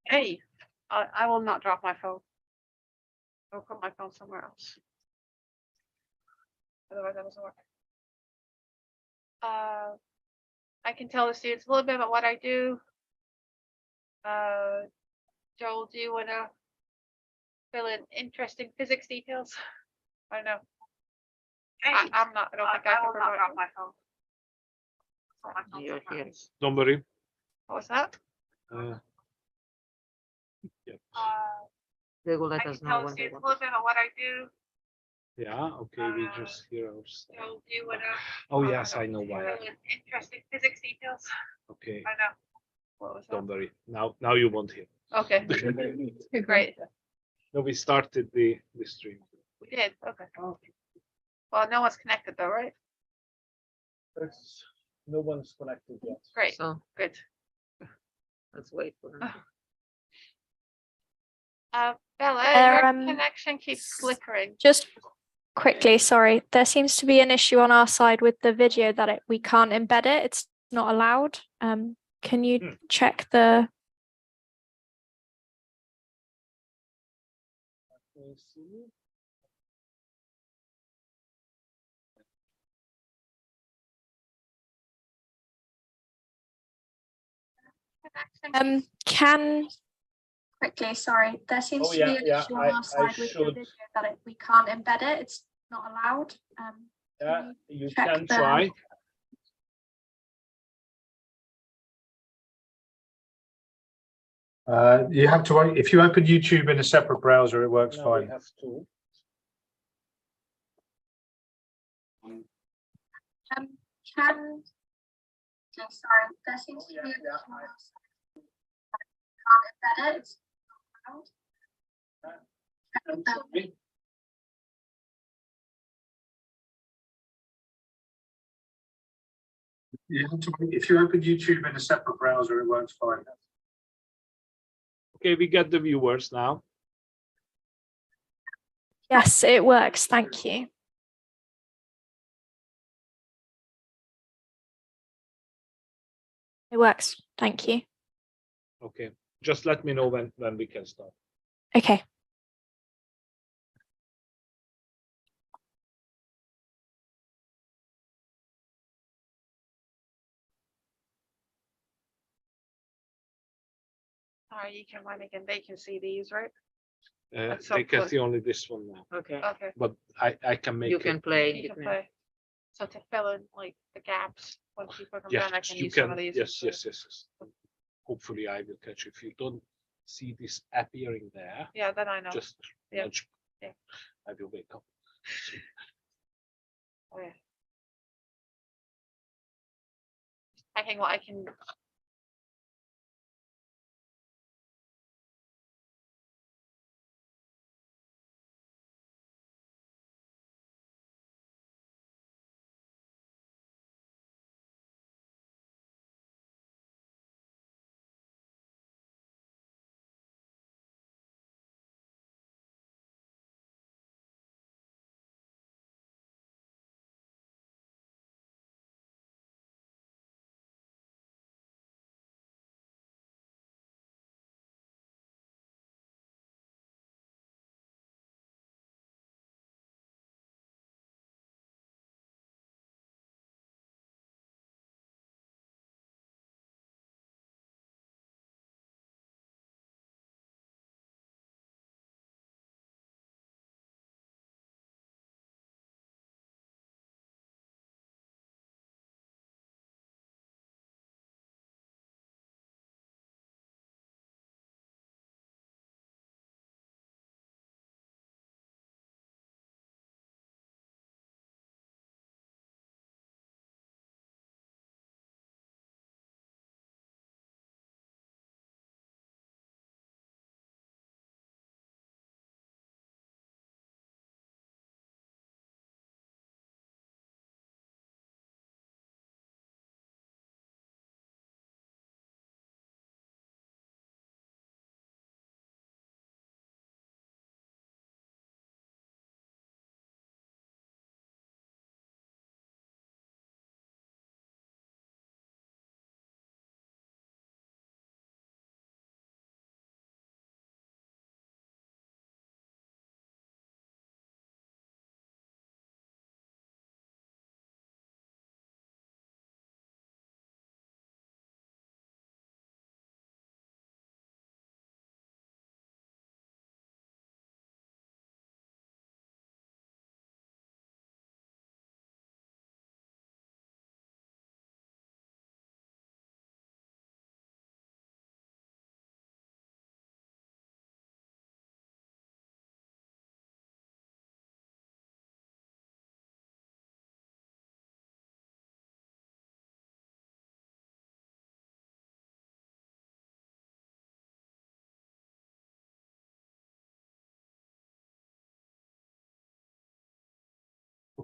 Hey, I will not drop my phone. I'll put my phone somewhere else. Otherwise, that doesn't work. I can tell the students a little bit about what I do. Joel, do you want to fill in interesting physics details? I don't know. Hey, I'm not. I don't think I will can not provide. drop my phone. You're here. Don't worry. What was that? They will I let can us tell know the when they students a want. little bit about what I do. Yeah, okay, we just hear our stuff. Joel, do you want to Oh, yes, I know why. fill in interesting physics details? Okay, I don't know. What was that? don't worry. Now you won't hear. Okay, great. No, we started the stream. We did. Okay. Well, no one's connected though, right? No one's connected yet. Great. So Good. let's wait for them. Bella, There, your connection keeps flickering. Just quickly, sorry, there seems to be an issue on our side with the video that we can't embed it. It's not allowed. Can you check the? Can quickly, sorry, there seems to be an issue on our side with the video that we can't embed it. It's not allowed. Yeah, you check can the- try. You have to, if you open YouTube in a separate browser, it works No, fine. we have to. Can sorry, there seems to be an issue on our side. Can't embed it. It's not allowed. You have to, if you open YouTube in a separate browser, it works fine. Okay, we get the viewers now. Yes, it works. Thank you. It works. Thank you. Okay, just let me know when we can start. Okay. Sorry, you can run again. They can see these, right? At some They can point. see only this one now, Okay. Okay. but I can make You it. can play. You can play. So to fill in like the gaps when people come down, I Yes, can you use some can. of these. Yes. Hopefully, I will catch. If you don't see this appearing there, Yeah, then I know. just Yeah. nudge. Yeah. I will wake up. Oh, yeah. I can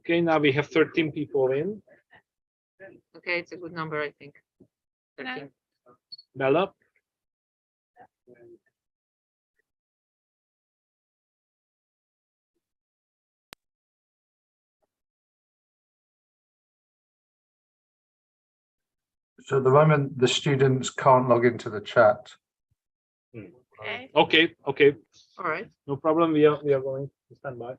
Okay, now we have 13 people in. Okay, it's a good number, I think. 13. Bella, So at the moment, the students can't log into the chat. Okay. okay, All right. no problem. We are going to stand by.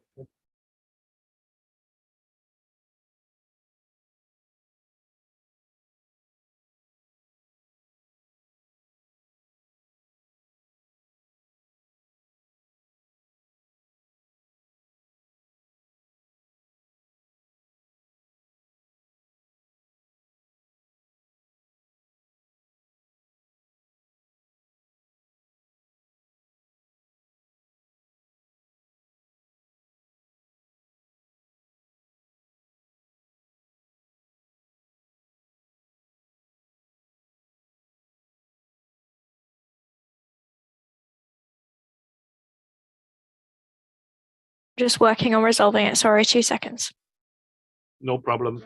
Just working on resolving it. Sorry, 2 seconds. No problem.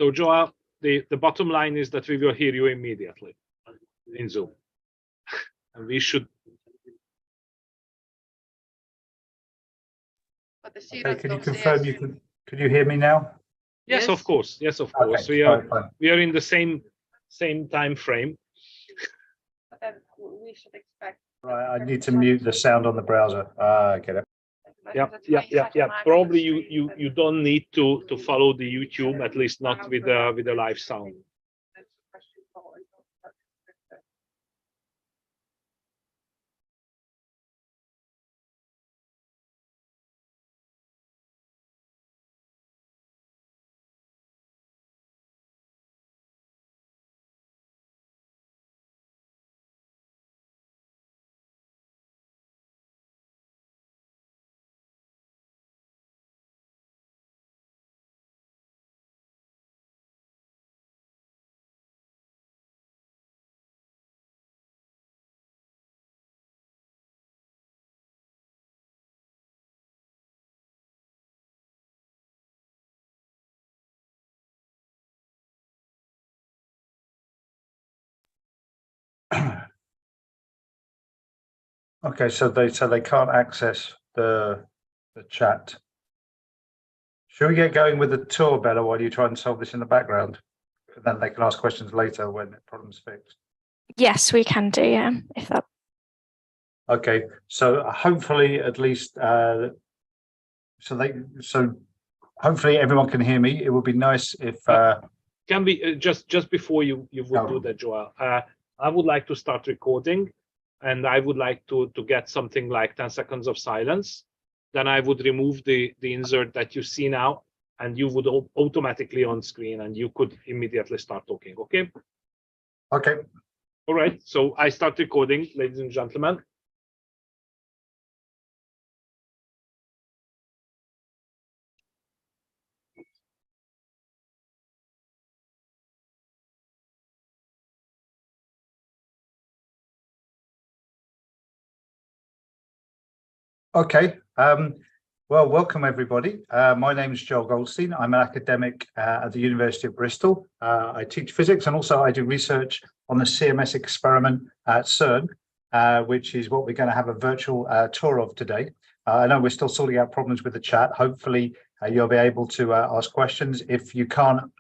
So Joel, the bottom line is that we will hear you immediately in Zoom. And we should. But the Okay, students can you don't see confirm us. can you hear me now? Yes, Yes. of course. Yes, of course. Okay, fine. We are in the same time frame. But then we should expect. Right, I need to mute the sound on the browser. I get it. Yeah. Probably you don't need to follow the YouTube, at least not with the live sound. Okay, so they can't access the chat. Should we get going with the tour, Bella, while you try and solve this in the background? And then they can ask questions later when the problem's fixed. Yes, we can do, yeah, if that. Okay, so hopefully at least so hopefully everyone can hear me. It would be nice if Can we just before you would do that, Joel? I would like to start recording, and I would like to get something like 10 seconds of silence. Then I would remove the insert that you see now, and you would automatically on screen, and you could immediately start talking. Okay. okay. All right. So I start recording, ladies and gentlemen. Okay. Well, welcome everybody. My name is Joel Goldstein. I'm an academic at the University of Bristol. I teach physics and also I do research on the CMS experiment at CERN, which is what we're going to have a virtual tour of today. I know we're still sorting out problems with the chat. Hopefully you'll be able to ask questions. If you can't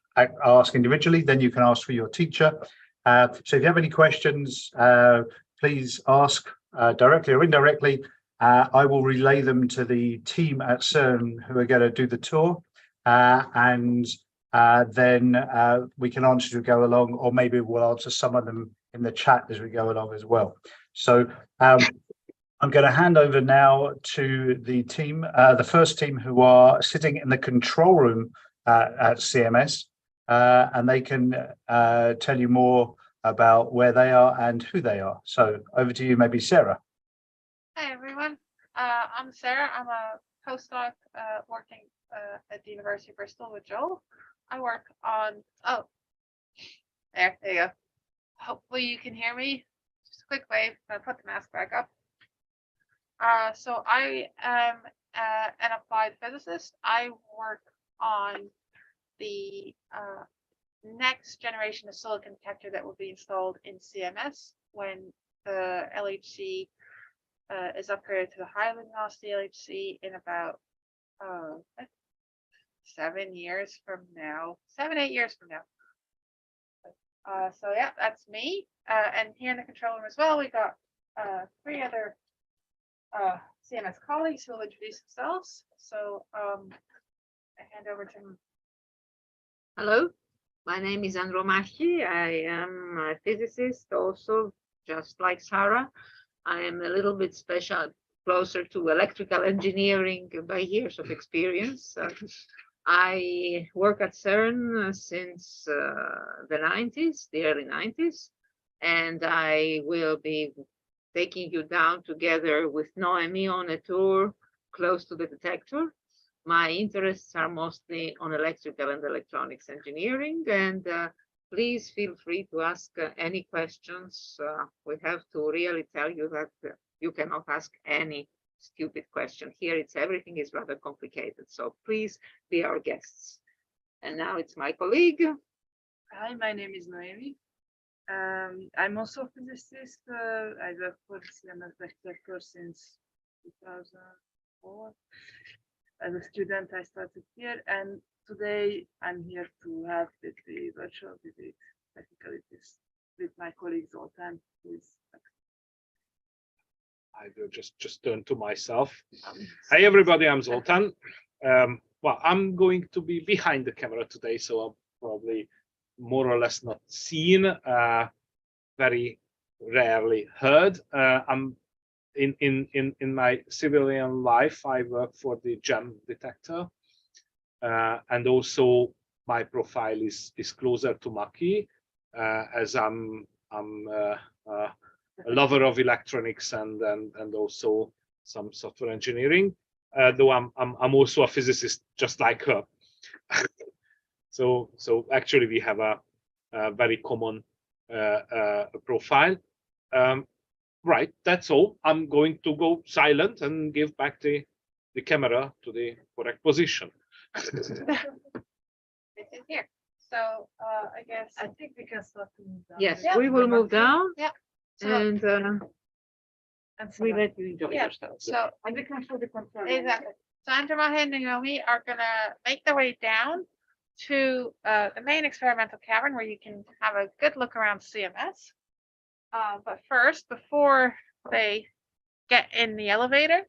ask individually, then you can ask for your teacher. So if you have any questions, please ask directly or indirectly. I will relay them to the team at CERN who are going to do the tour, and then we can answer as we go along, or maybe we'll answer some of them in the chat as we go along as well. So I'm going to hand over now to the team, the first team who are sitting in the control room at CMS, and they can tell you more about where they are and who they are. So over to you, maybe Sarah. Hi everyone, I'm Sarah. I'm a postdoc working at the University of Bristol with Joel. I work on, there you go. Hopefully you can hear me. Just a quick wave, I'm gonna put the mask back up. So I am an applied physicist. I work on the next generation of silicon detector that will be installed in CMS when the LHC is upgraded to the high luminosity LHC in about 7 years from now, 7-8 years from now. So yeah, that's me. And here in the control room as well, we got 3 other CMS colleagues who will introduce themselves. So I hand over to them. Hello, my name is Andromachi. I am a physicist also, just like Sarah. I am a little bit special, closer to electrical engineering by years of experience. I work at CERN since the 90s, the early 90s, and I will be taking you down together with Noemi on a tour close to the detector. My interests are mostly on electrical and electronics engineering, and please feel free to ask any questions. We have to really tell you that you cannot ask any stupid question. Here everything is rather complicated, so please be our guests. And now it's my colleague. Hi, my name is Noemi. I'm also a physicist. I work for CMS detector since 2004. As a student, I started here, and today I'm here to help with the virtual debate technicalities with my colleague Zoltan, who is. I will just turn to myself. Hi everybody, I'm Zoltan. Well, I'm going to be behind the camera today, so I'm probably more or less not seen, very rarely heard. I'm in my civilian life, I work for the GEM detector, and also my profile is closer to Maki, as I'm a lover of electronics and also some software engineering, though I'm also a physicist just like her. So actually we have a very common profile. Right, that's all. I'm going to go silent and give back the camera to the correct position. This is here. So I guess. I think we can start to move down. Yes, Yeah. we will move down. Yeah. So, And we so, let you enjoy yeah, yourself. so and we can show the control. exactly. So Andromachi and Naomi are gonna make their way down to the main experimental cavern where you can have a good look around CMS. But first, before they get in the elevator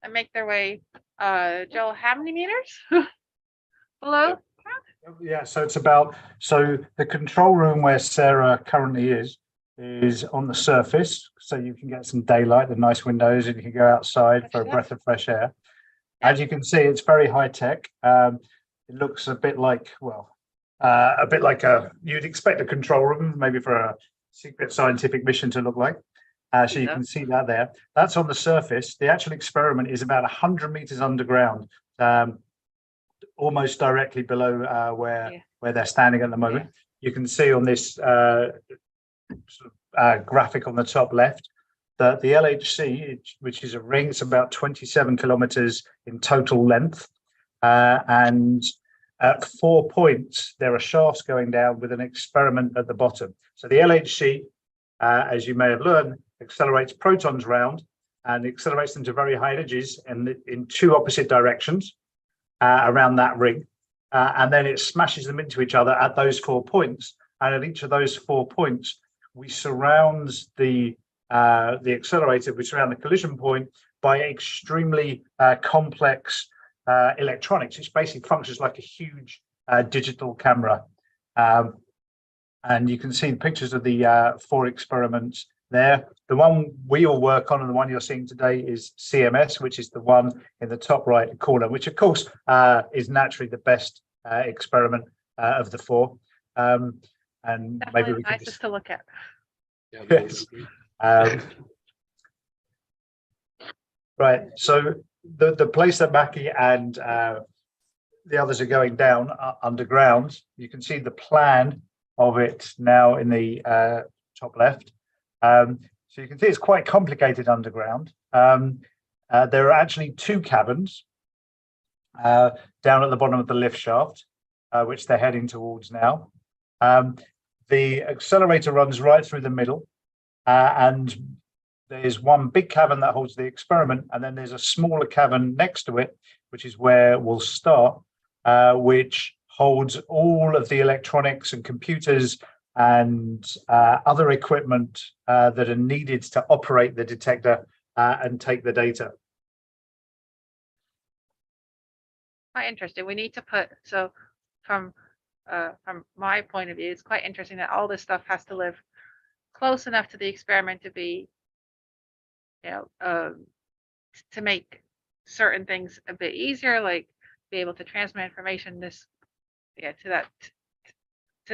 and make their way, Joel, how many meters below? Yeah, so it's about, so the control room where Sarah currently is on the surface, so you can get some daylight, the nice windows, and you can go outside for a breath of fresh air. As you can see, it's very high tech. It looks a bit like, well, you'd expect a control room, maybe for a secret scientific mission to look like. So you can see that there. That's on the surface. The actual experiment is about 100 meters underground, almost directly below where they're standing at the moment. You can see on this graphic on the top left that the LHC, which is a ring, it's about 27 kilometers in total length. And at 4 points, there are shafts going down with an experiment at the bottom. So the LHC, as you may have learned, accelerates protons round and accelerates them to very high energies in two opposite directions around that ring. And then it smashes them into each other at those 4 points. And at each of those 4 points, we surround the accelerator, we surround the collision point by extremely complex electronics, which basically functions like a huge digital camera. And you can see the pictures of the 4 experiments there. The one we all work on and the one you're seeing today is CMS, which is the one in the top right corner, which of course is naturally the best experiment of the 4. And Definitely maybe we the can nicest just, to look at. Yeah, yes. Right, so the place that Mackie and the others are going down underground, you can see the plan of it now in the top left. So you can see it's quite complicated underground. There are actually 2 caverns down at the bottom of the lift shaft, which they're heading towards now. The accelerator runs right through the middle, and there's one big cavern that holds the experiment, and then there's a smaller cavern next to it, which is where we'll start, which holds all of the electronics and computers and other equipment that are needed to operate the detector and take the data. Quite interesting. We need to put, so from my point of view, it's quite interesting that all this stuff has to live close enough to the experiment to be, you know, to make certain things a bit easier, like be able to transmit information to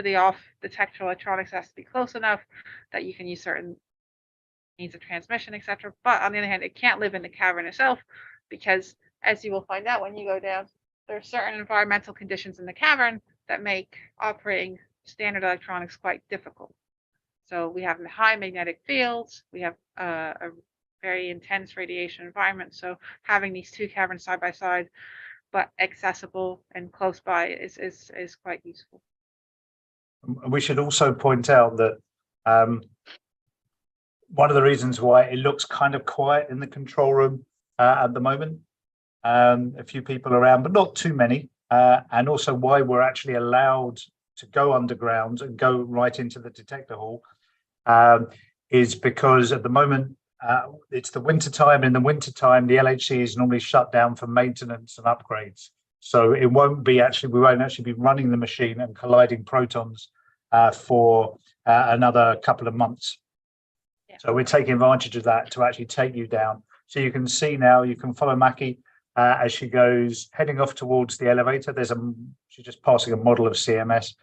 the off detector electronics has to be close enough that you can use certain means of transmission, etc. But on the other hand, it can't live in the cavern itself because, as you will find out when you go down, there are certain environmental conditions in the cavern that make operating standard electronics quite difficult. So we have high magnetic fields, we have a very intense radiation environment. So having these 2 caverns side by side, but accessible and close by is quite useful. We should also point out that one of the reasons why it looks kind of quiet in the control room at the moment, a few people around, but not too many, and also why we're actually allowed to go underground and go right into the detector hall, is because at the moment it's the winter time. In the winter time, the LHC is normally shut down for maintenance and upgrades. So it won't be we won't actually be running the machine and colliding protons for another couple of months. Yeah. So we're taking advantage of that to actually take you down. So you can see now, you can follow Mackie as she goes heading off towards the elevator. She's just passing a model of CMS.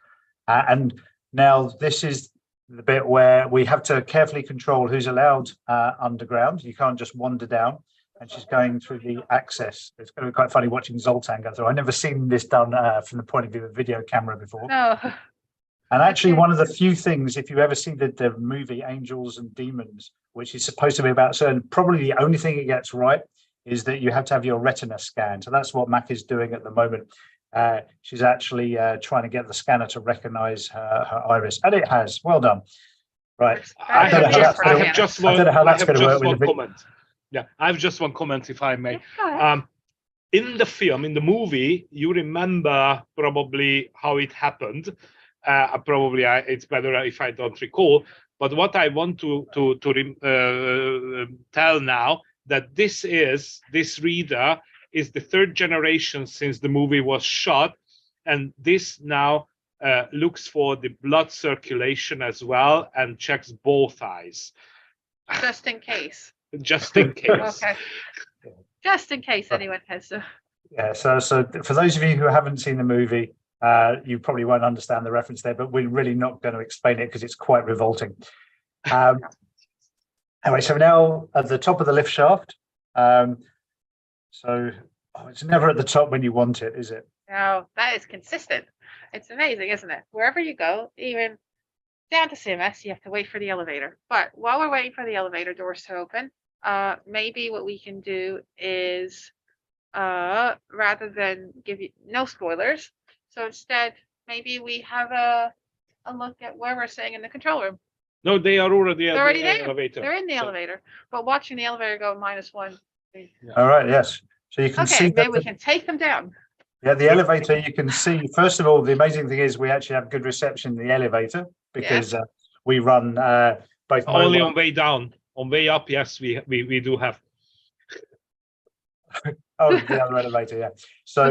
And now this is the bit where we have to carefully control who's allowed underground. You can't just wander down. And she's going through the access. It's going to be quite funny watching Zoltan go through. I've never seen this done from the point of view of a video camera before. No. And actually, one of the few things, if you ever see the movie Angels and Demons, which is supposed to be about certain, probably the only thing it gets right is that you have to have your retina scanned. So that's what Mac is doing at the moment. She's actually trying to get the scanner to recognize her iris, and it has. Well done. Right. I have just one comment. Yeah, I have just one comment, if I may. In the film, in the movie, you remember probably how it happened. It's better if I don't recall. But what I want to tell now, that this reader is the 3rd generation since the movie was shot, and this now looks for the blood circulation as well and checks both eyes. Just in case. Just in case. Okay. Just in case anyone has. Yeah. So for those of you who haven't seen the movie, you probably won't understand the reference there, but we're really not going to explain it because it's quite revolting. Anyway, so now at the top of the lift shaft. It's never at the top when you want it, is it? No, that is consistent. It's amazing, isn't it? Wherever you go, even down to CMS, you have to wait for the elevator. But while we're waiting for the elevator doors to open, maybe what we can do is, rather than give you no spoilers, so instead maybe we have a look at where we're sitting in the control room. No, they are already at They're already the there. elevator. They're in the So- elevator, but watching the elevator go -1. All right, yes. So you can Okay, see maybe that we can take them down. the elevator, you can see, first of all, the amazing thing is we actually have good reception in the elevator because we run both Only mobile- on way down. On way up, yes, we do have. Oh, the other elevator, yeah. So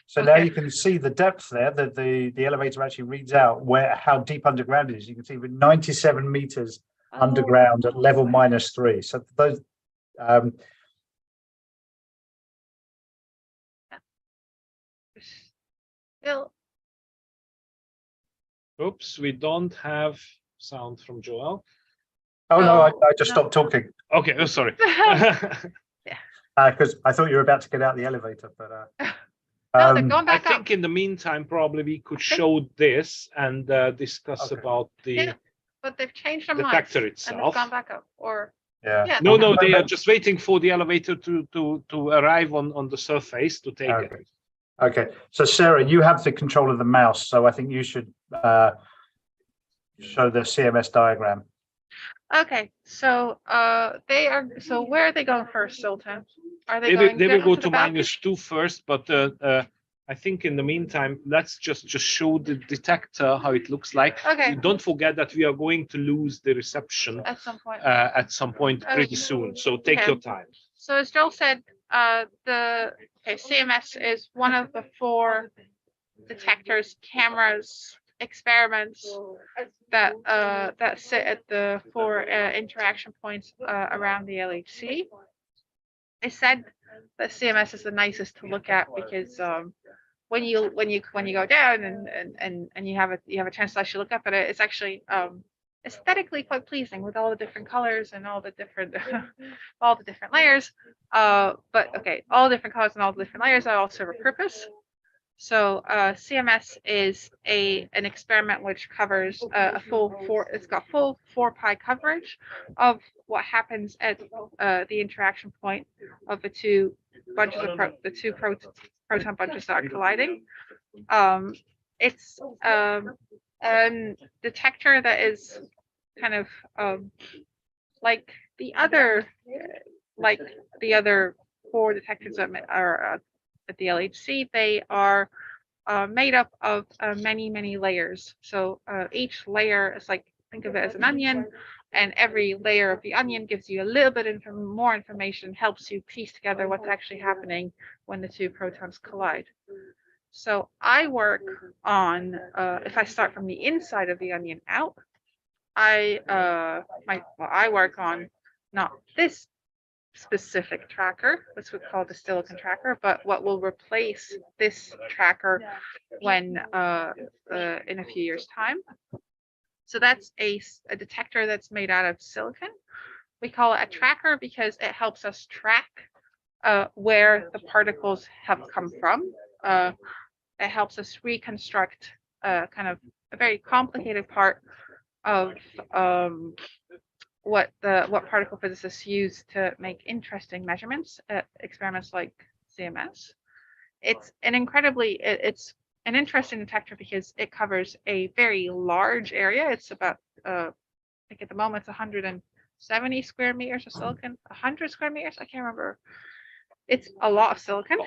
so now Okay. you can see the depth there that the elevator actually reads out how deep underground it is. You can see we're 97 meters underground at level -3. So those Still, Oops, we don't have sound from Joel. oh no, I just No. stopped talking Okay, oh, sorry. because I thought you were about to get out the elevator, but no, they're going I back up. think in the meantime, probably we could show this and discuss Okay. about the Yeah, but they've changed their minds detector and it's itself. gone back up. Or yeah. No, they they have- are just waiting for the elevator to arrive on the surface to take it. Okay. Okay, so Sarah, you have the control of the mouse, so I think you should show the CMS diagram. Okay, so they are. So where are they going first, Sultan? Are they They will, going? they will down go the to balcony? -2 first, but I think in the meantime, let's just show the detector how it looks like. Okay, Don't forget that we are going to lose the reception at some point. at some point pretty soon. So take Okay. your time. So as Joel said, CMS is one of the 4 detectors, cameras, experiments that sit at the 4 interaction points around the LHC. They said that CMS is the nicest to look at because when you go down and you have a chance to actually look up at it, it's actually aesthetically quite pleasing with all the different colors and all the different all the different layers. But okay, all the different colors and all the different layers all serve a purpose. So CMS is an experiment which covers a full 4 pi coverage of what happens at the interaction point of the 2 bunches of proton bunches that are colliding. It's a detector that is kind of like the other 4 detectors that are at the LHC. They are made up of many layers. So each layer is like, think of it as an onion, and every layer of the onion gives you a little bit more information, helps you piece together what's actually happening when the 2 protons collide. So I work on, if I start from the inside of the onion out, I work on not this specific tracker, which we call the silicon tracker, but what will replace this tracker when in a few years' time. So that's a detector that's made out of silicon. We call it a tracker because it helps us track where the particles have come from. It helps us reconstruct kind of a very complicated part of what particle physicists use to make interesting measurements at experiments like CMS. It's an interesting detector because it covers a very large area. It's about I think at the moment it's 170 square meters of silicon, 100 square meters, I can't remember. It's a lot of silicon.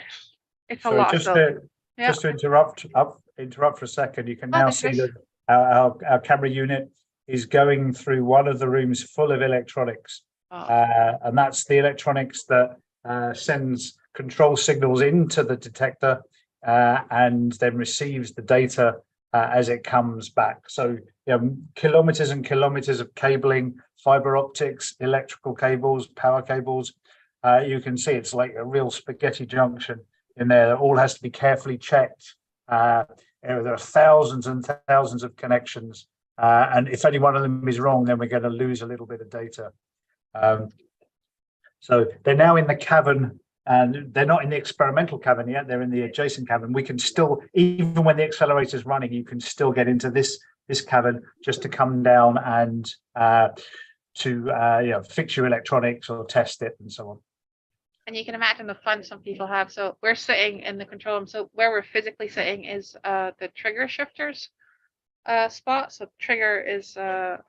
It's a So lot of silicon. just to interrupt for a second, you can now Okay, see Trish. that our camera unit is going through one of the rooms full of electronics, and that's the electronics that sends control signals into the detector and then receives the data as it comes back. So kilometers and kilometers of cabling, fiber optics, electrical cables, power cables. You can see it's like a real spaghetti junction in there that all has to be carefully checked. There are thousands and thousands of connections, and if any one of them is wrong, then we're going to lose a little bit of data. So they're now in the cavern, and they're not in the experimental cavern yet. They're in the adjacent cavern. We can still, even when the accelerator is running, you can still get into this this cavern just to come down and to fix your electronics or test it and so on. And you can imagine the fun some people have. So we're sitting in the control room. So where we're physically sitting is the trigger shifters spot. So trigger is I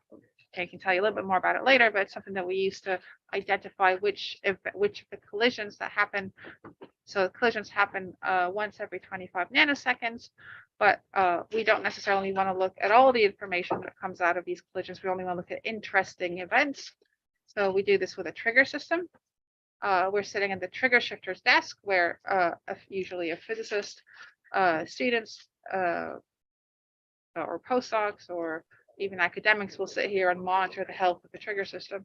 can tell you a little bit more about it later, but it's something that we use to identify which of the collisions that happen. So collisions happen once every 25 nanoseconds, but we don't necessarily want to look at all the information that comes out of these collisions. We only want to look at interesting events. So we do this with a trigger system. We're sitting at the trigger shifter's desk where usually a physicist, students, or postdocs, or even academics will sit here and monitor the health of the trigger system.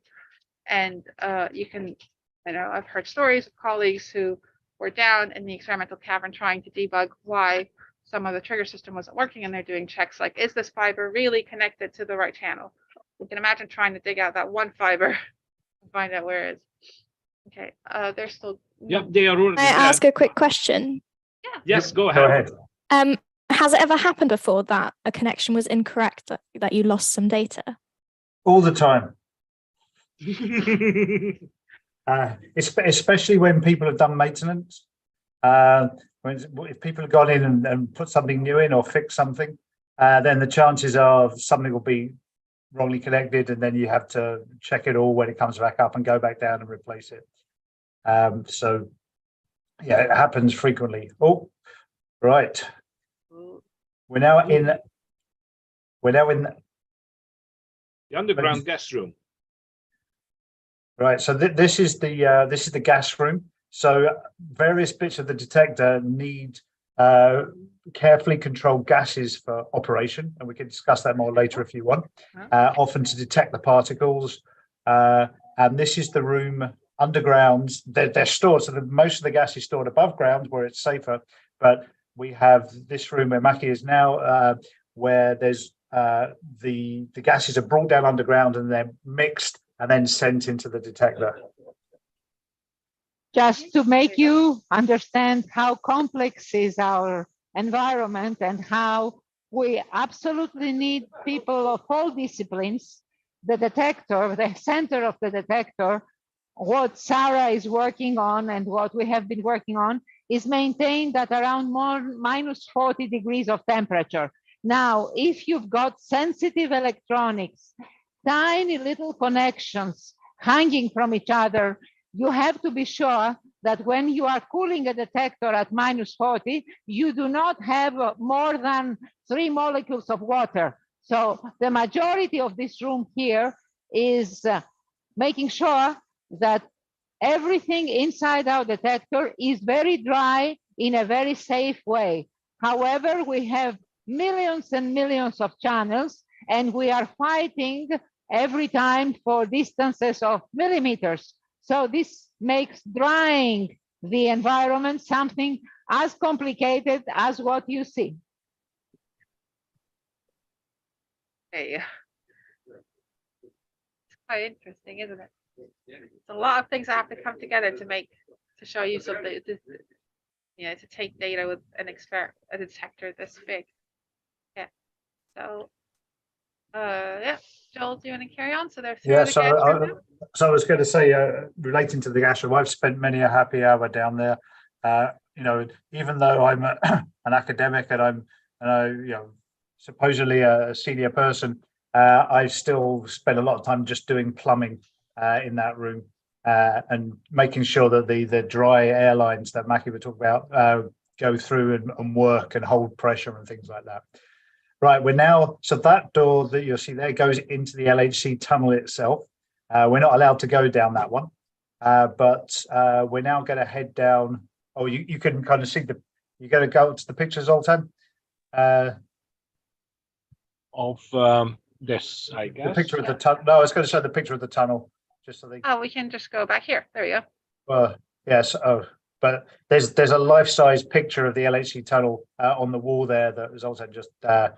And I've heard stories of colleagues who were down in the experimental cavern trying to debug why some of the trigger system wasn't working, and they're doing checks like, is this fiber really connected to the right channel? You can imagine trying to dig out that one fiber and find out where it is. Okay, they're still. Yeah, they are already May I there. ask a quick question? Yeah. Yes, go Go ahead. ahead. Has it ever happened before that a connection was incorrect, that you lost some data? All the time. Especially when people have done maintenance. If people have gone in and put something new in or fixed something, then the chances are something will be wrongly connected, and then you have to check it all when it comes back up and go back down and replace it. So yeah, it happens frequently. Oh, right. We're now in The underground gas room. right. So this is the gas room. So various bits of the detector need carefully controlled gases for operation, and we can discuss that more later if you want. Often to detect the particles, and this is the room underground. They're stored, so most of the gas is stored above ground where it's safer. But we have this room where Maki is now, where there's the gases are brought down underground and they're mixed and then sent into the detector. Just to make you understand how complex is our environment and how we absolutely need people of all disciplines. The detector, the center of the detector, what Sarah is working on and what we have been working on is maintained at around minus 40 degrees of temperature. Now, if you've got sensitive electronics, tiny little connections hanging from each other, you have to be sure that when you are cooling a detector at minus 40, you do not have more than 3 molecules of water. So the majority of this room here is making sure that everything inside our detector is very dry in a very safe way. However, we have millions and millions of channels, and we are fighting every time for distances of millimeters. So this makes drying the environment something as complicated as what you see. Okay. It's quite interesting, isn't it? It's a lot of things that have to come together to show you something. To take data with a detector this big. Yeah. So, yeah. Joel, do you want to carry on? So there's So I was going to say, relating to the gas room, I've spent many a happy hour down there. Even though I'm an academic and I'm supposedly a senior person, I still spend a lot of time just doing plumbing in that room and making sure that the dry air lines that Maki would talk about go through and work and hold pressure and things like that. Right, so that door that you'll see there goes into the LHC tunnel itself. We're not allowed to go down that one, but we're now going to head down. Oh, you can kind of see you're going to go to the pictures, Zoltan? Of this, I guess. The picture of the tunnel. No, I was going to show the picture of the tunnel. Just so they. Oh, we can just go back here. There we go. Well, yes. But there's a life-size picture of the LHC tunnel on the wall there that was also just scanned.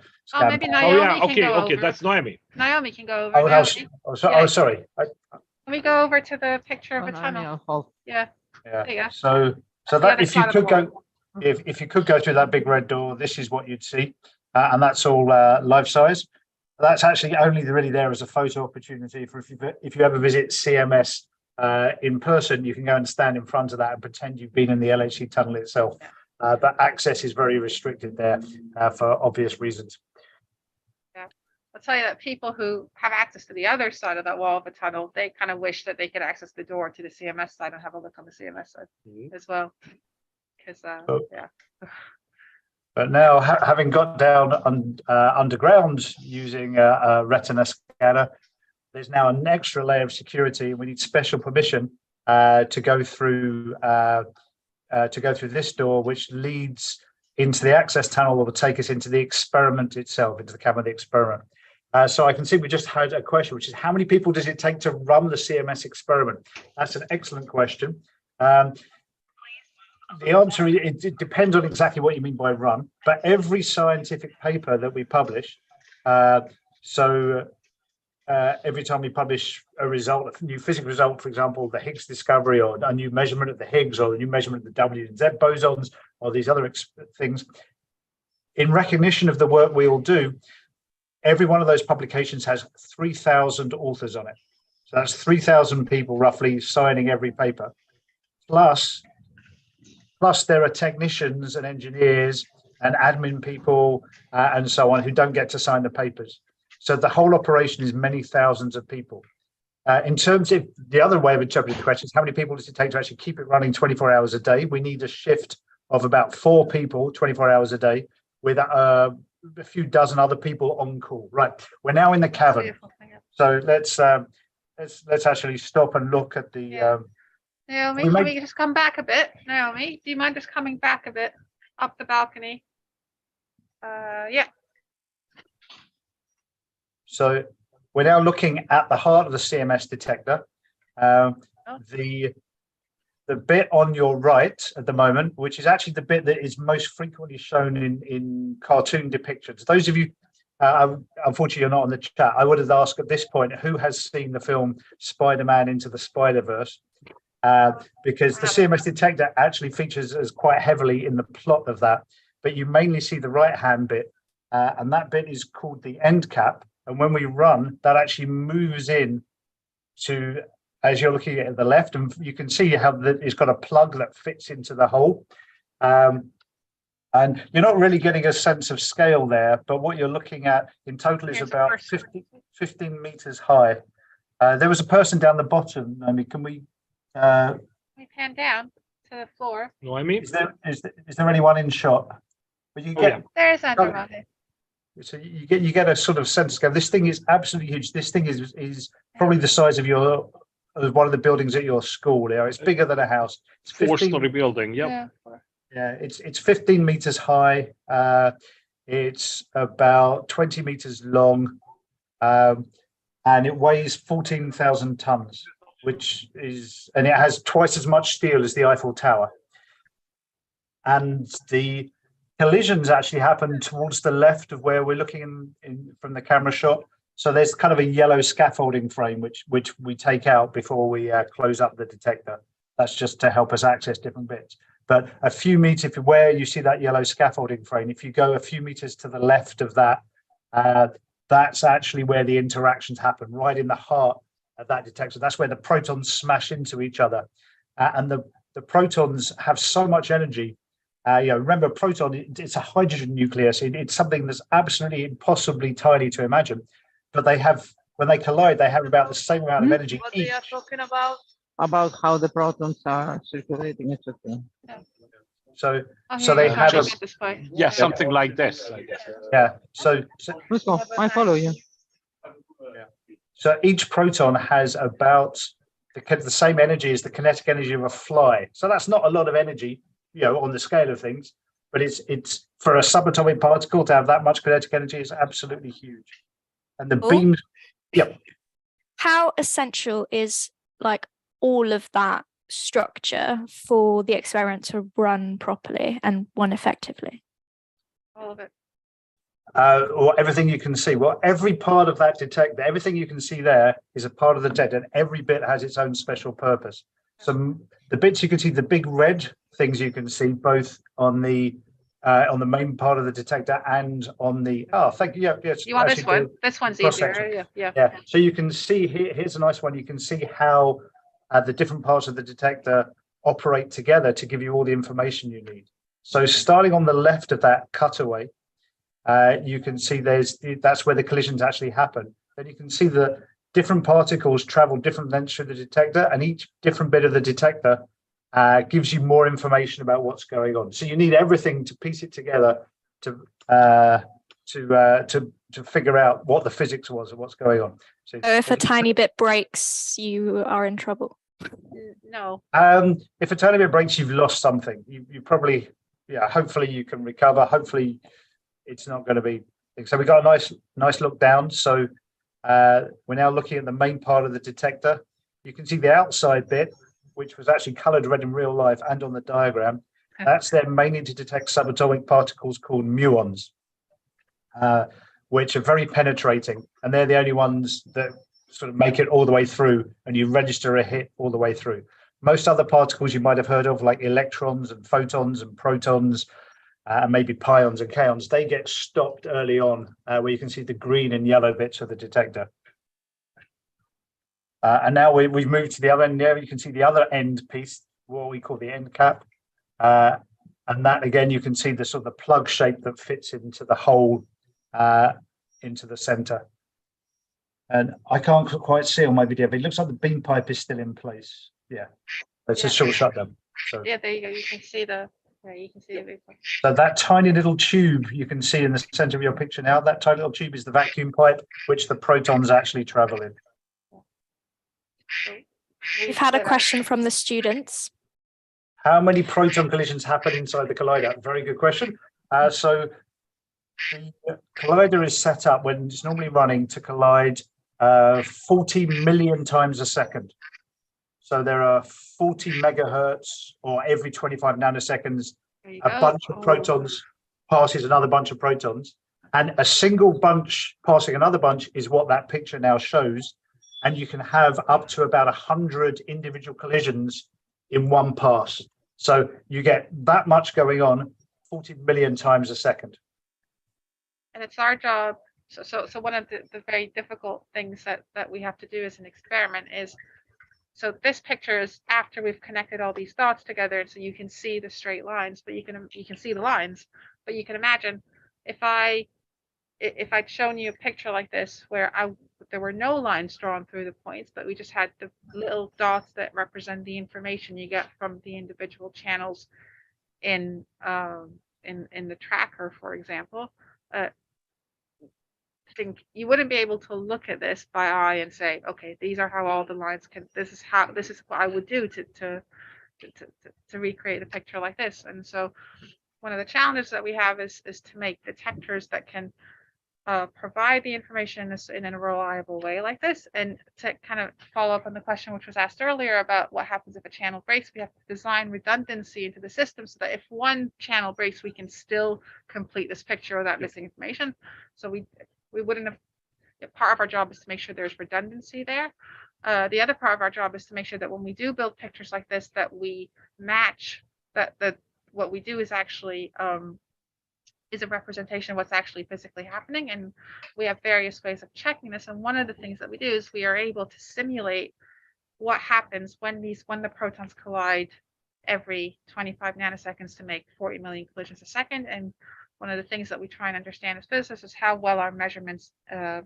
Maybe Naomi can go okay, over. that's Naomi. Naomi can go over. Sorry. Let me go over to the picture of a tunnel. Yeah. Yeah. There you go. So that if you could go, if you could go through that big red door, this is what you'd see, and that's all life-size. That's actually only really there as a photo opportunity. If you ever visit CMS in person, you can go and stand in front of that and pretend you've been in the LHC tunnel itself. But access is very restricted there for obvious reasons. Yeah, I'll tell you that people who have access to the other side of that wall of the tunnel, they kind of wish that they could access the door to the CMS side and have a look on the CMS side as well. Because yeah. But now, having got down underground using a retina scanner, there's now an extra layer of security, and we need special permission to go through this door, which leads into the access tunnel that will take us into the experiment itself, into the cavern of the experiment. So I can see we just had a question, which is how many people does it take to run the CMS experiment? That's an excellent question. The answer is it depends on exactly what you mean by run, but every scientific paper that we publish, every time we publish a result, a new physics result, for example, the Higgs discovery, or a new measurement of the Higgs, or the new measurement of the W and Z bosons, or these other things, in recognition of the work we all do, every one of those publications has 3,000 authors on it. So that's 3,000 people roughly signing every paper. Plus there are technicians and engineers and admin people and so on who don't get to sign the papers. So the whole operation is many thousands of people. In terms of the other way of interpreting the question is how many people does it take to actually keep it running 24 hours a day? We need a shift of about 4 people, 24 hours a day, with a few dozen other people on call. Right, we're now in the cavern. So let's actually stop and look at the. Naomi, can we just come back a bit? Naomi, do you mind just coming back a bit up the balcony? Yeah. So we're now looking at the heart of the CMS detector. The bit on your right at the moment, which is actually the bit that is most frequently shown in cartoon depictions. Those of you, unfortunately, you're not on the chat. I would have asked at this point, who has seen the film Spider-Man Into the Spider-Verse? Because the CMS detector actually features as quite heavily in the plot of that, but you mainly see the right-hand bit, and that bit is called the end cap. And when we run, that actually moves in to, as you're looking at the left, and you can see how it's got a plug that fits into the hole. And you're not really getting a sense of scale there, but what you're looking at in total is about 15 meters high. There was a person down the bottom. I mean, can we pan down to the floor? No, I mean, is there anyone in shot? But you get there's Andrew. So you get a sort of sense of scale. This thing is absolutely huge. This thing is probably the size of one of the buildings at your school. There, it's bigger than a house. It's 4-story building. Yep. Yeah, it's 15 meters high. It's about 20 meters long, and it weighs 14,000 tons, and it has twice as much steel as the Eiffel Tower. And the collisions actually happen towards the left of where we're looking in from the camera shot. So there's kind of a yellow scaffolding frame which we take out before we close up the detector. That's just to help us access different bits. But a few meters, where you see that yellow scaffolding frame, if you go a few meters to the left of that, that's actually where the interactions happen, right in the heart of that detector. That's where the protons smash into each other. And the protons have so much energy. Remember, a proton, it's a hydrogen nucleus. It's something that's absolutely impossibly tiny to imagine. But when they collide, they have about the same amount of energy. What they are talking about? About how the protons are circulating, etc. So they have something like this. I guess. Yeah. So let's go. I follow you. So each proton has about the same energy as the kinetic energy of a fly. So that's not a lot of energy, on the scale of things. But it's for a subatomic particle to have that much kinetic energy is absolutely huge. And the beams. Yep. How essential is all of that structure for the experiment to run properly and run effectively? All of it. Or everything you can see. Well, every part of that detector, everything you can see there is a part of the detector, and every bit has its own special purpose. So the bits you can see, the big red things you can see, both on the on the main part of the detector and on the, thank you, yeah, yes. You want this actually one? This one's cross-section. easier. Yeah. Yeah, so you can see here, here's a nice one. You can see how the different parts of the detector operate together to give you all the information you need. So starting on the left of that cutaway, you can see that's where the collisions actually happen. Then you can see that different particles travel different lengths through the detector, and each different bit of the detector gives you more information about what's going on. So you need everything to piece it together to figure out what the physics was and what's going on. So if a tiny bit breaks, you are in trouble. No. If a tiny bit breaks, you've lost something. You probably, hopefully you can recover. Hopefully it's not going to be. So we got a nice look down. So we're now looking at the main part of the detector. You can see the outside bit, which was actually colored red in real life and on the diagram. That's there mainly to detect subatomic particles called muons, which are very penetrating. And they're the only ones that sort of make it all the way through, and you register a hit all the way through. Most other particles you might have heard of, like electrons and photons and protons, and maybe pions and kaons, they get stopped early on, where you can see the green and yellow bits of the detector. And now we've moved to the other end there. You can see the other end piece, what we call the end cap. And that, again, you can see the sort of the plug shape that fits into the hole, into the center. And I can't quite see on my video, but it looks like the beam pipe is still in place. Yeah, it's a short shutdown. So yeah, there you go. You can see the So that tiny little tube you can see in the center of your picture now, that tiny little tube is the vacuum pipe, which the protons actually travel in. We've had a question from the students. How many proton collisions happen inside the collider? Very good question. So the collider is set up when it's normally running to collide 40 million times a second. So there are 40 megahertz, or every 25 nanoseconds, a bunch of protons passes another bunch of protons, and a single bunch passing another bunch is what that picture now shows. And you can have up to about 100 individual collisions in one pass. So you get that much going on 40 million times a second. And it's our job. So one of the very difficult things that we have to do as an experiment is, so this picture is after we've connected all these dots together, so you can see the straight lines, but you can see the lines. But you can imagine if I'd shown you a picture like this where there were no lines drawn through the points, but we just had the little dots that represent the information you get from the individual channels in the tracker, for example. You wouldn't be able to look at this by eye and say, okay, these are how all the lines can. This is what I would do to recreate a picture like this. And so, one of the challenges that we have is to make detectors that can provide the information in a reliable way like this. And to kind of follow up on the question which was asked earlier about what happens if a channel breaks, we have to design redundancy into the system so that if one channel breaks, we can still complete this picture without missing information. So we wouldn't have, part of our job is to make sure there's redundancy there. The other part of our job is to make sure that when we do build pictures like this, that we match that what we do is actually is a representation of what's actually physically happening. And we have various ways of checking this. And one of the things that we do is we are able to simulate what happens when the protons collide every 25 nanoseconds to make 40 million collisions a second. And one of the things that we try and understand as physicists is how well our measurements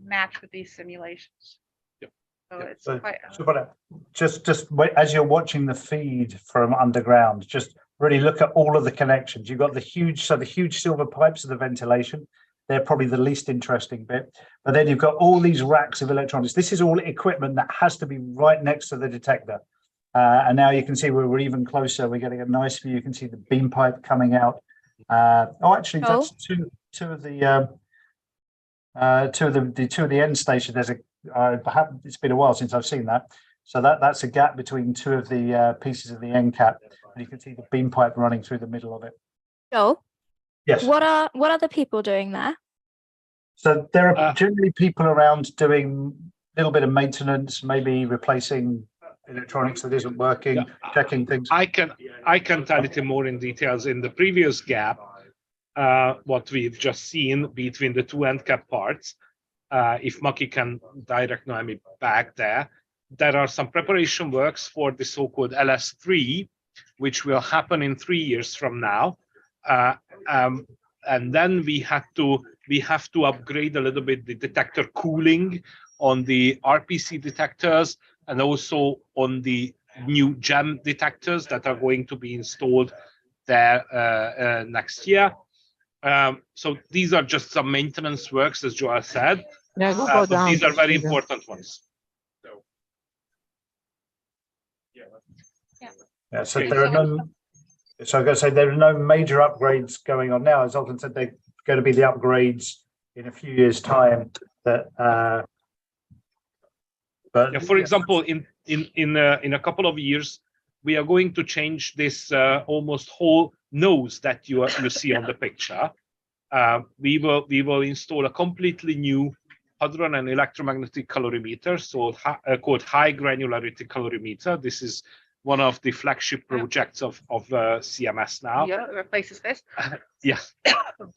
match with these simulations. Yep. So Yep. it's quite. Just wait, as you're watching the feed from underground, just really look at all of the connections. You've got the huge silver pipes of the ventilation. They're probably the least interesting bit. But then you've got all these racks of electronics. This is all equipment that has to be right next to the detector. And now you can see we're even closer. We're getting a nice view. You can see the beam pipe coming out. That's two of the end station. There's perhaps it's been a while since I've seen that. So that's a gap between two of the pieces of the end cap, and you can see the beam pipe running through the middle of it. Joel? Yes. What are the people doing there? So there are generally people around doing a little bit of maintenance, maybe replacing electronics that isn't working, checking things. I can tell it in more in details. In the previous gap, what we've just seen between the two end cap parts. If Maki can direct Noemi back there, there are some preparation works for the so-called LS3, which will happen in 3 years from now. And then we have to upgrade a little bit the detector cooling on the RPC detectors and also on the new GEM detectors that are going to be installed there next year. So these are just some maintenance works, as Joel said. Yeah, But these are very important ones. Yeah, so Okay. there are no. So I'm going to say there are no major upgrades going on now. As Alton said, they're going to be the upgrades in a few years' time. That, but Yeah, for example, in a couple of years, we are going to change this almost whole nose that you see on the picture. We will install a completely new hadron and electromagnetic calorimeter, so called high granularity calorimeter. This is one of the flagship projects of CMS now. Yeah, it replaces this. Yeah,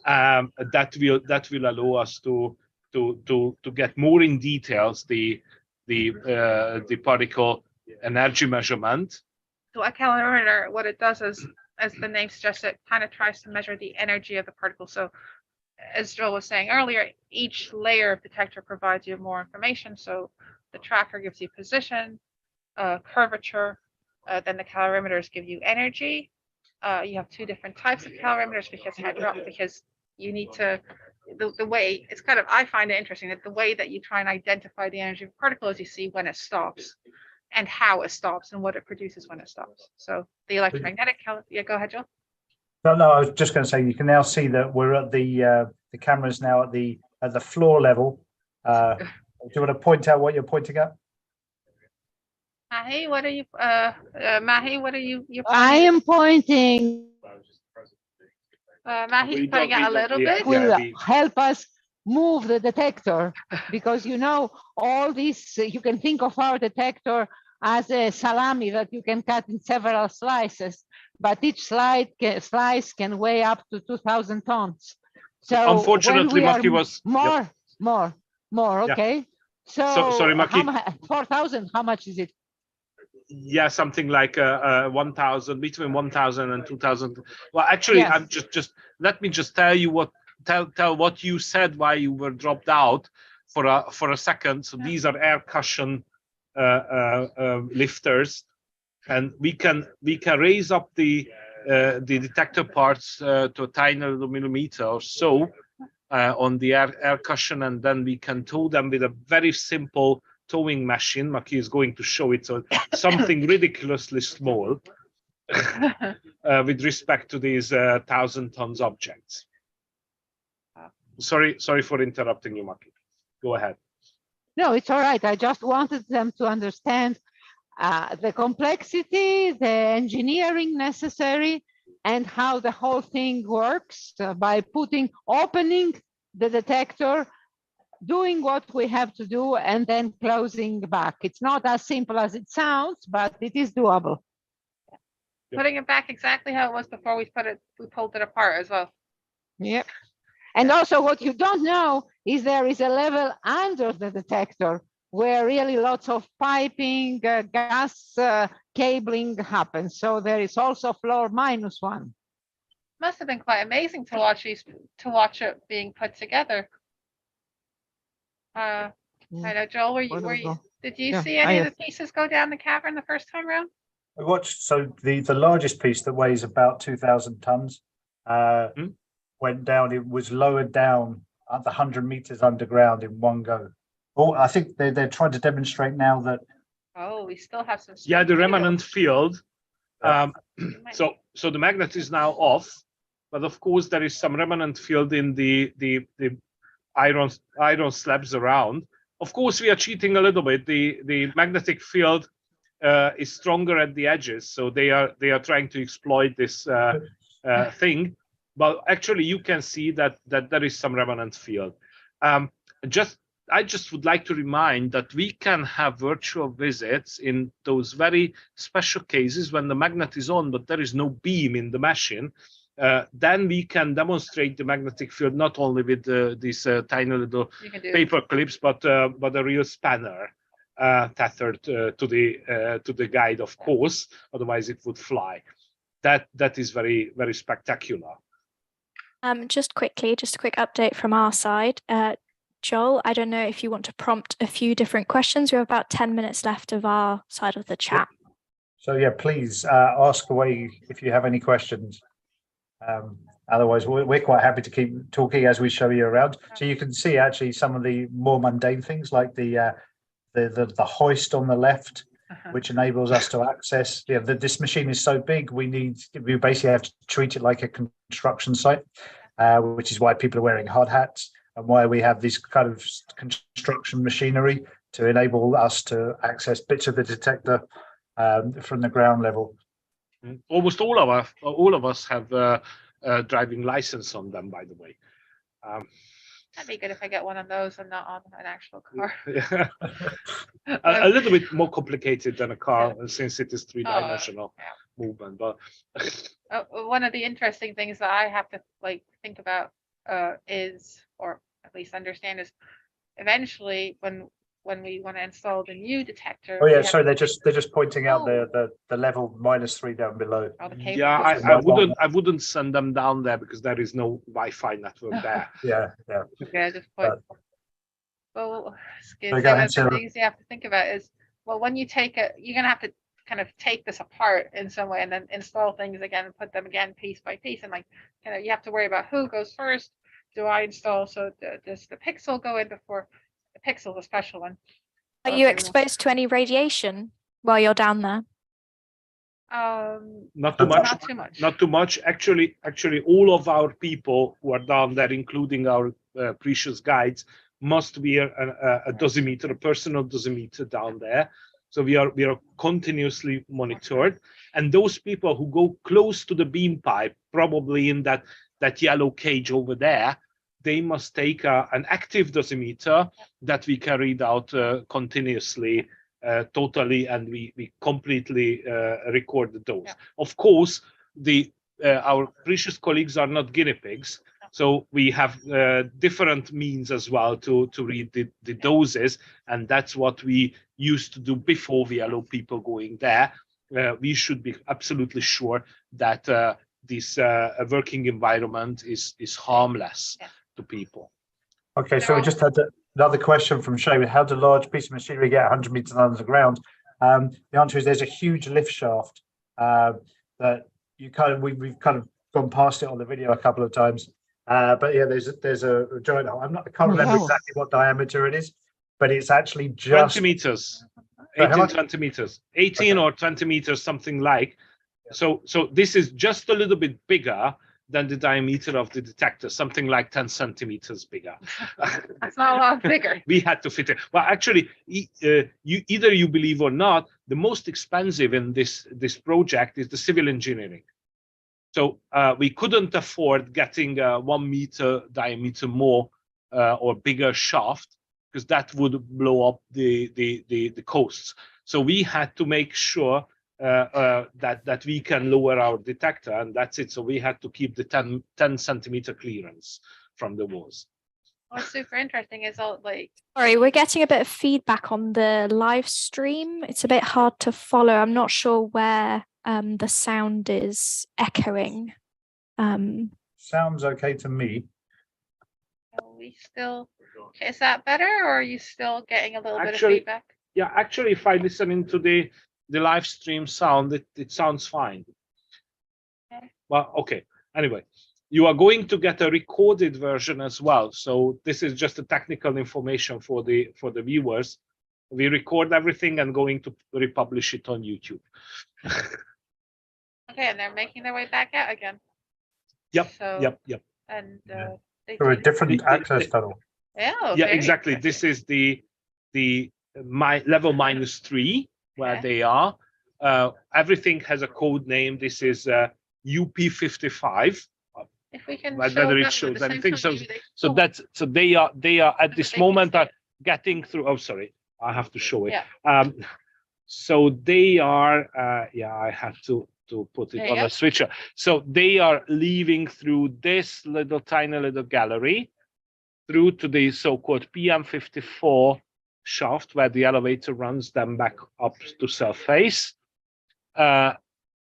that will allow us to get more in details the particle energy measurement. So a calorimeter, what it does is, as the name suggests, it kind of tries to measure the energy of the particle. So as Joel was saying earlier, each layer of detector provides you more information. So the tracker gives you position, curvature, then the calorimeters give you energy. You have two different types of calorimeters because you need to, the way, it's kind of, I find it interesting that the way that you try and identify the energy of a particle is you see when it stops and how it stops and what it produces when it stops. So the electromagnetic, yeah, go ahead, Joel. no, I was just going to say you can now see that we're at the camera's now at the floor level. Do you want to point out what you're pointing at? Mahi, what are you? Mahi, what are you? I am pointing. Mahi's pointing out a little bit. Will help us move the detector because you know all this. You can think of our detector as a salami that you can cut in several slices, but each slice can weigh up to 2,000 tons. So unfortunately, Maki was more. Okay. So sorry, Maki. 4,000. How much is it? Yeah, something like 1,000, between 1,000 and 2,000. Well, actually, Yes. I'm just let me just tell you what you said why you were dropped out for a second. So these are air cushion lifters, and we can raise up the detector parts to a tiny little millimeter or so on the air cushion, and then we can tow them with a very simple towing machine. Maki is going to show it, so something ridiculously small with respect to these 1,000 tons objects. Sorry for interrupting you, Maki. Go ahead. No, it's all right. I just wanted them to understand the complexity, the engineering necessary, and how the whole thing works by opening the detector, doing what we have to do, and then closing back. It's not as simple as it sounds, but it is doable. Putting it back exactly how it was before we pulled it apart as well. Yep. And also what you don't know is there is a level under the detector where really lots of piping, gas cabling happens. So there is also floor -1. Must have been quite amazing to watch it being put together. I know, Joel, did you see any of the pieces go down the cavern the first time around? I watched. So the largest piece that weighs about 2,000 tons went down. It was lowered down at the 100 meters underground in one go. Oh, I think they're trying to demonstrate now that. Oh, we still have some. Yeah, the remnant field. So the magnet is now off, but of course there is some remnant field in the iron slabs around. Of course, we are cheating a little bit. The magnetic field is stronger at the edges, so they are trying to exploit this thing. But actually, you can see that there is some remnant field. I just would like to remind that we can have virtual visits in those very special cases when the magnet is on, but there is no beam in the machine. then we can demonstrate the magnetic field not only with these tiny little You can do paper clips, but a real spanner tethered to the guide, of course. Otherwise, it would fly. That is very, very spectacular. Just quickly, just a quick update from our side. Joel, I don't know if you want to prompt a few different questions. We have about 10 minutes left of our side of the chat. So yeah, please ask away if you have any questions. Otherwise, we're quite happy to keep talking as we show you around. So you can see actually some of the more mundane things like the hoist on the left, which enables us to access. Yeah, this machine is so big, we basically have to treat it like a construction site, which is why people are wearing hard hats and why we have this kind of construction machinery to enable us to access bits of the detector from the ground level. Almost all of us have a driving license on them, by the way. That'd be good if I get one of those and not on an actual car. Yeah. a little bit more complicated than a car, since it is three-dimensional movement. But one of the interesting things that I have to think about is, or at least understand, is eventually when we want to install the new detector. Oh yeah, sorry, they're just pointing out the level -3 down below. Yeah, I wouldn't send them down there because there is no Wi-Fi network there. Yeah. Yeah, just point. Well, So go ahead, the things you have to think about is, well, when you take it, you're gonna have to kind of take this apart in some way and then install things again and put them again piece by piece, and you have to worry about who goes first. Do I install? So does the pixel go in before? The pixel, a special one. Are you exposed to any radiation while you're down there? Not too much. Not too much. Not too much. Actually, all of our people who are down there, including our precious guides, must wear a dosimeter, a personal dosimeter down there. So we are continuously monitored. And those people who go close to the beam pipe, probably in that yellow cage over there, they must take an active dosimeter that we can read out continuously, totally, and we completely record the dose. Yeah. Of course, our precious colleagues are not guinea pigs, so we have different means as well to read the doses, and that's what we used to do before we allow people going there. We should be absolutely sure that this working environment is harmless. Yeah. To people. Okay, so we just had another question from Shay. How do large pieces of machinery get 100 meters under the ground? The answer is there's a huge lift shaft that we've kind of gone past it on the video a couple of times. But yeah, there's a giant hole. I can't remember exactly what diameter it is, but it's actually just 20 meters, 18, 20 meters, 18 or 20 meters, something like. So this is just a little bit bigger than the diameter of the detector, something like 10 centimeters bigger. That's not a lot bigger. We had to fit it. Well, actually, either you believe or not, the most expensive in this project is the civil engineering. So we couldn't afford getting a 1 meter diameter more or bigger shaft, because that would blow up the costs. So we had to make sure that we can lower our detector, and that's it. So we had to keep the 10 centimeter clearance from the walls. What's super interesting is Sorry, we're getting a bit of feedback on the live stream. It's a bit hard to follow. I'm not sure where the sound is echoing. Sounds okay to me. Is that better, or are you still getting a little bit of feedback? Yeah, actually, if I listen into the live stream sound, it sounds fine. Okay. Well, okay. Anyway, you are going to get a recorded version as well. So this is just a technical information for the viewers. We record everything and going to republish it on YouTube. Okay, and they're making their way back out again. Yep. So, yep. And for a different access tunnel. Yeah, exactly. This is the level -3 where they are. Everything has a code name. This is UP55. If we can whether it shows anything. So they are at this moment are getting through. Oh, sorry, I have to show it. Yeah. So they are. I have to to put it There you on go. a switcher. So they are leaving through this tiny little gallery through to the so-called PM54 shaft, where the elevator runs them back up to surface.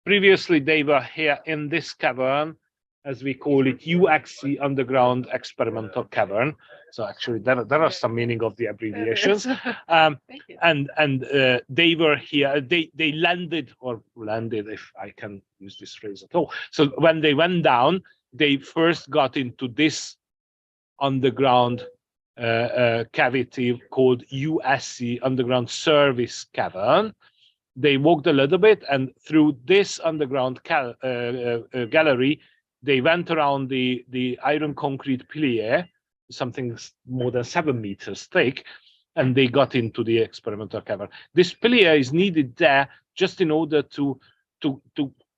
Previously, they were here in this cavern, as we call it, UXC, Underground Experimental Cavern. So actually, there are some meaning of the abbreviations. Thank you. And they were here. They landed, if I can use this phrase at all. So when they went down, they first got into this underground cavity called USC, Underground Service Cavern. They walked a little bit, and through this underground gallery, they went around the iron concrete pilier, something more than 7 meters thick, and they got into the experimental cavern. This pilier is needed there just in order to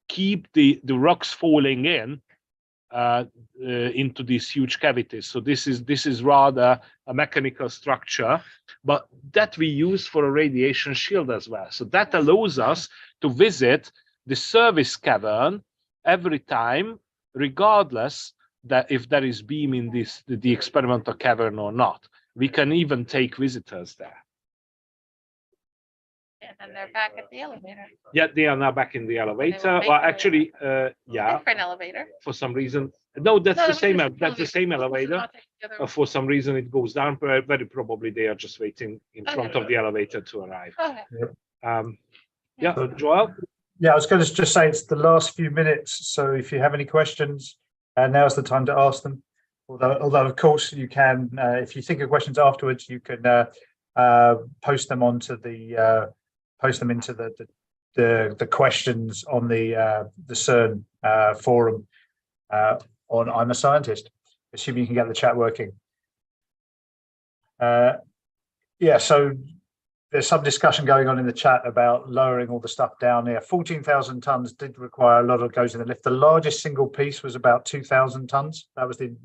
keep the rocks falling in into these huge cavities. So this is rather a mechanical structure, but that we use for a radiation shield as well. So that allows us to visit the service cavern every time, regardless that if there is beam in the experimental cavern or not. We can even take visitors there. And then they're back at the elevator. Yeah, they are now back in the elevator. make Well, their- actually, yeah, Different elevator. for some reason. No, that's No, the it same. was That's the same elevator. Not the other one. For some reason, it goes down. But very probably they are just waiting in Okay. front of the elevator to arrive. Okay. Yeah, Joel. Yeah, I was going to just say it's the last few minutes. So if you have any questions, now's the time to ask them. Although of course you can, if you think of questions afterwards, you can post them onto post them into the questions on the CERN forum on I'm a Scientist, assuming you can get the chat working. Yeah, so there's some discussion going on in the chat about lowering all the stuff down here. 14,000 tons did require a lot of goes in the lift. The largest single piece was about 2,000 tons. That was the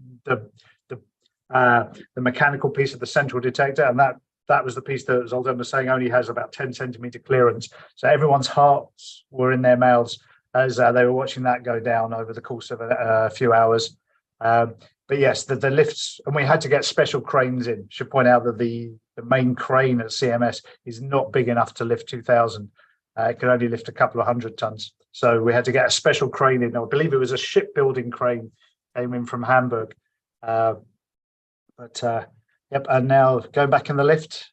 mechanical piece of the central detector, and that was the piece that Zoltan was saying only has about 10 centimeter clearance. So everyone's hearts were in their mouths as they were watching that go down over the course of a few hours. But yes, the lifts, and we had to get special cranes in. Should point out that the main crane at CMS is not big enough to lift 2,000. It can only lift a couple of 100 tons. So we had to get a special crane in. I believe it was a shipbuilding crane came in from Hamburg. Yep, and now going back in the lift.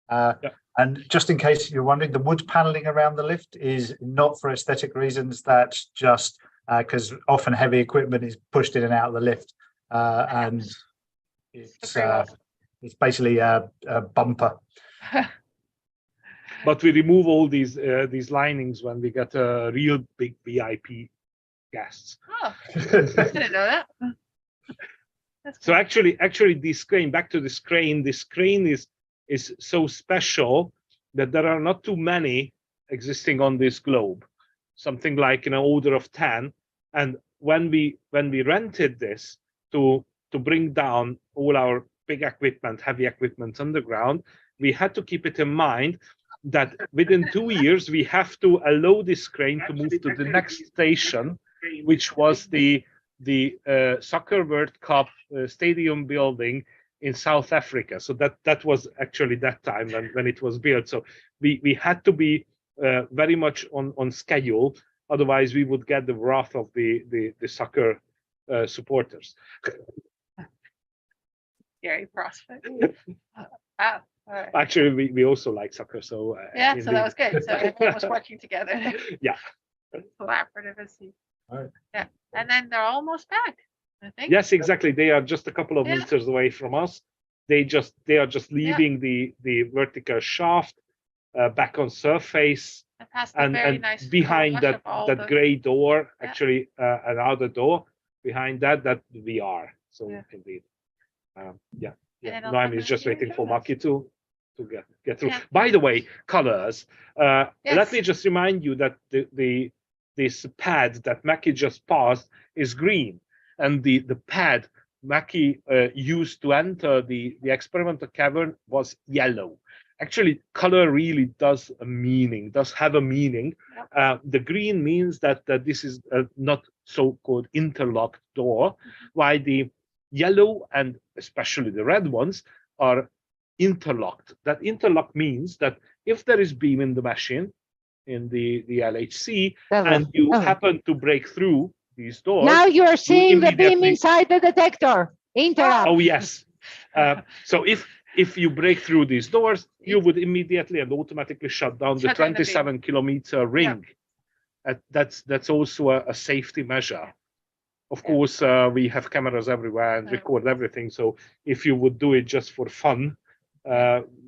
And just in case you're wondering, the wood paneling around the lift is not for aesthetic reasons. That's just because often heavy equipment is pushed in and out of the lift. And it's basically a bumper. But we remove all these linings when we get a real big VIP guests. Oh, I didn't know that. That's So cool. actually, this crane, back to this crane is so special that there are not too many existing on this globe. Something like in an order of 10. And when we rented this to bring down all our big equipment, heavy equipment underground, we had to keep it in mind that within 2 years we have to allow this crane to move to the next station, which was the Soccer World Cup stadium building in South Africa. So that was actually that time when it was built. So we had to be very much on schedule. Otherwise, we would get the wrath of the soccer supporters. Scary prospect. Wow. All right. Actually, we also like soccer. So Yeah, so that was good. So everyone was working together. Yeah. Collaborative as he. All right. Yeah, and then they're almost back, I think. Yes, exactly. They are just a couple of Yeah. meters away from us. They are just leaving the vertical shaft back on surface, And past the very and nice behind wash that of all that the- gray door, Yeah. actually another door behind that we are. So Yeah. indeed, yeah. then I'll Noam come is back just here and waiting for join us. Maki to get through. Yeah. By the way, colors. Let Yes. me just remind you that this pad that Maki just passed is green, and the pad Maki used to enter the experimental cavern was yellow. actually color really does have a meaning. The green means that this is not so-called interlocked door, while the yellow and especially the red ones are interlocked. That interlock means that if there is beam in the machine, in the LHC, and you happen to break through these doors. Now you are seeing the beam immediately- inside the detector. Interrupt. Oh yes. So if you break through these doors, you would immediately and automatically shut down the Shut down the beam. 27-kilometer ring. That's also a safety measure. Of Yeah. course, we have cameras everywhere and record everything. So if you would do it just for fun,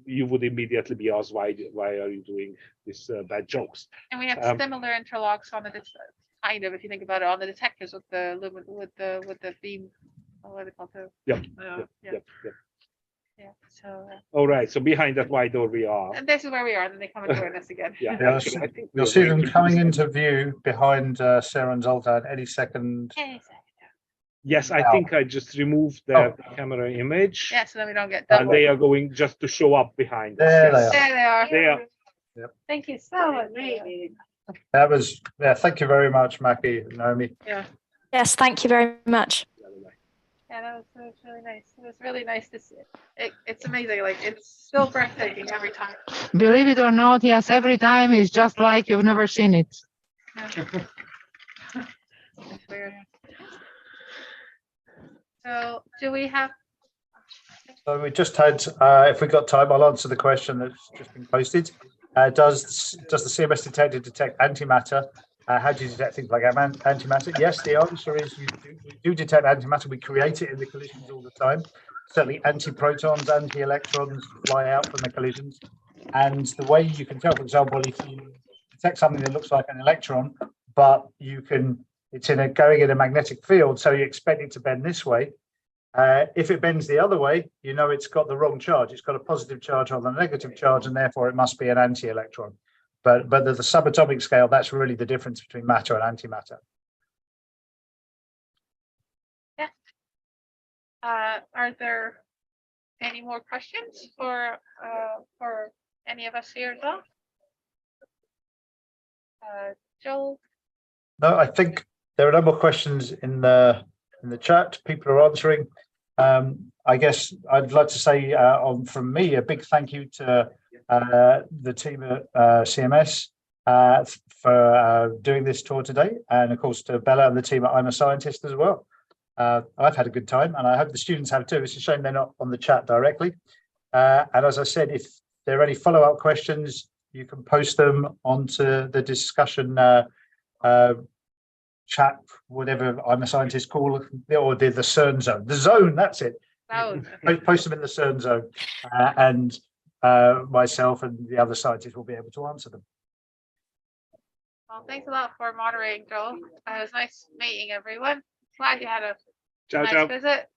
you would immediately be asked, why are you doing this bad jokes? And we have similar interlocks on the kind of, if you think about it, on the detectors with the beam. What are they called? Yep. Yeah. So. All right. So behind that wide door we are. And this is where we are. Then they come and join us again. Yeah. Yeah, Actually, I think we You'll are see going them to coming use them. into view behind Sarah and Zoltan any second. Yes, I think I just removed the camera image. Yeah, so then we don't get And double. they are going just to show up behind us. There they yes. are. There they are. They are. Yep. Thank you so much. That was, thank you very much, Maki and Naomi. Yeah. Yes, thank you very much. Yeah, that was really nice. It was really nice to see it. It's amazing. Like, it's still breathtaking every time. Believe it or not, yes, every time is just like you've never seen it. It's weird. So, do we have? So we just had, if we got time, I'll answer the question that's just been posted. Does the CMS detector detect antimatter? How do you detect things like antimatter? Yes, the answer is we do detect antimatter. We create it in the collisions all the time. Certainly antiprotons, anti-electrons fly out from the collisions. And the way you can tell, for example, if you detect something that looks like an electron, but it's going in a magnetic field, so you expect it to bend this way. If it bends the other way, you know it's got the wrong charge. It's got a positive charge on the negative charge, and therefore it must be an anti-electron. But at the subatomic scale, that's really the difference between matter and antimatter. Yeah. Are there any more questions for any of us here as well? Joel? No, I think there are no more questions in the chat. People are answering. I guess I'd like to say from me a big thank you to the team at CMS for doing this tour today, and of course to Bella and the team at I'm a Scientist as well. I've had a good time, and I hope the students have too. It's a shame they're not on the chat directly. And as I said, if there are any follow-up questions, you can post them onto the discussion chat, whatever I'm a Scientist call, or the CERN zone. The zone, that's it. Oh, Post them in the CERN zone, and myself and the other scientists will be able to answer them. well, thanks a lot for moderating, Joel. It was nice meeting everyone. Glad you had a Ciao, nice ciao. visit.